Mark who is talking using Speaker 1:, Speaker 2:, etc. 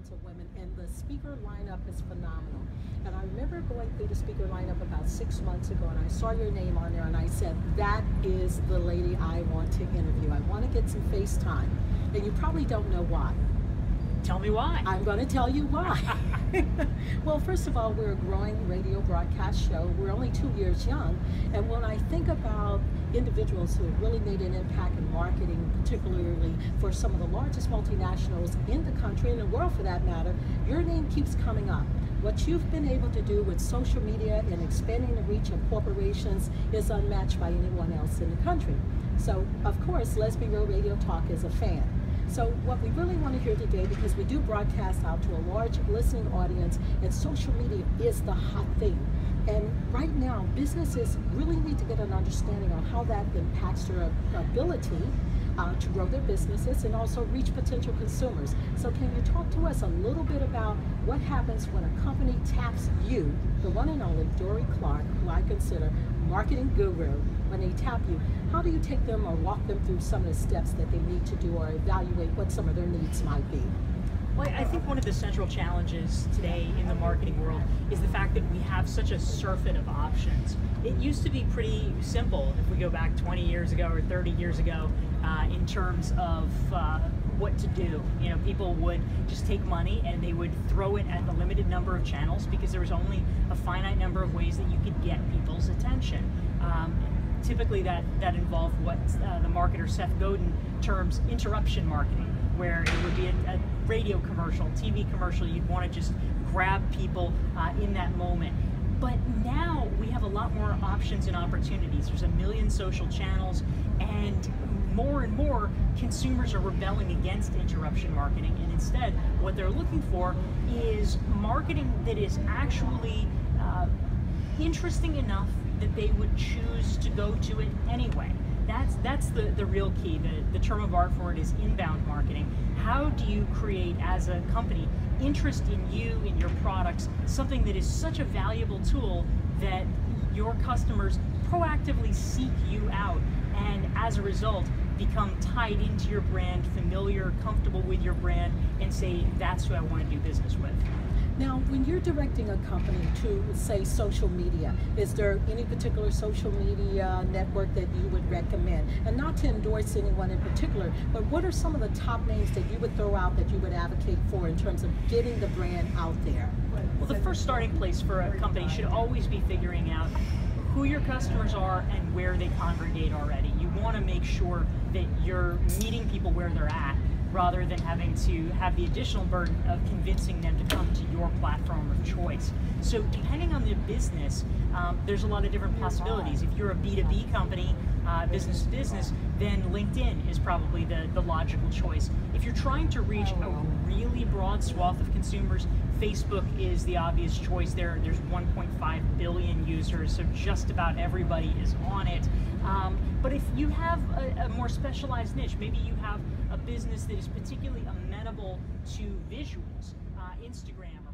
Speaker 1: lots of women, and the speaker lineup is phenomenal. And I remember going through the speaker lineup about 6 months ago, and I saw your name on there, and I said, that is the lady I want to interview. I want to get some FaceTime. And you probably don't know why.
Speaker 2: Tell me why.
Speaker 1: I'm going to tell you why. Well, first of all, we're a growing radio broadcast show. We're only 2 years young. And when I think about individuals who have really made an impact in marketing, particularly for some of the largest multinationals in the country and the world for that matter, your name keeps coming up. What you've been able to do with social media and expanding the reach of corporations is unmatched by anyone else in the country. So, of course, LesBe Radio Talk is a fan. So what we really want to hear today, because we do broadcast out to a large listening audience, and social media is the hot thing. And right now, businesses really need to get an understanding on how that impacts their ability to grow their businesses and also reach potential consumers. So can you talk to us a little bit about what happens when a company taps you, the one and only Dorie Clark, who I consider marketing guru, when they tap you? How do you take them or walk them through some of the steps that they need to do or evaluate what some of their needs might be?
Speaker 2: Well, I think one of the central challenges today in the marketing world is the fact that we have such a surfeit of options. It used to be pretty simple if we go back 20 years ago or 30 years ago in terms of what to do. You know, people would just take money and they would throw it at the limited number of channels because there was only a finite number of ways that you could get people's attention. Typically that involved what the marketer Seth Godin terms interruption marketing, where it would be a radio commercial, TV commercial, you'd want to just grab people in that moment. But now we have a lot more options and opportunities. There's a million social channels, and more consumers are rebelling against interruption marketing, and instead what they're looking for is marketing that is actually interesting enough that they would choose to go to it anyway. That's the real key. The term of art for it is inbound marketing. How do you create, as a company, interest in you, in your products, something that is such a valuable tool that your customers proactively seek you out, and as a result become tied into your brand, familiar, comfortable with your brand, and say, that's who I want to do business with.
Speaker 1: Now, when you're directing a company to, say, social media, is there any particular social media network that you would recommend? And not to endorse anyone in particular, but what are some of the top names that you would throw out that you would advocate for in terms of getting the brand out there?
Speaker 2: Well, the first starting place for a company should always be figuring out who your customers are and where they congregate already. You want to make sure that you're meeting people where they're at, rather than having to have the additional burden of convincing them to come to your platform of choice. So depending on the business, there's a lot of different possibilities. If you're a B2B company, business to business, then LinkedIn is probably the logical choice. If you're trying to reach a really broad swath of consumers, Facebook is the obvious choice there. There's 1.5 billion users, so just about everybody is on it. But if you have a more specialized niche, maybe you have a business that is particularly amenable to visuals, Instagram or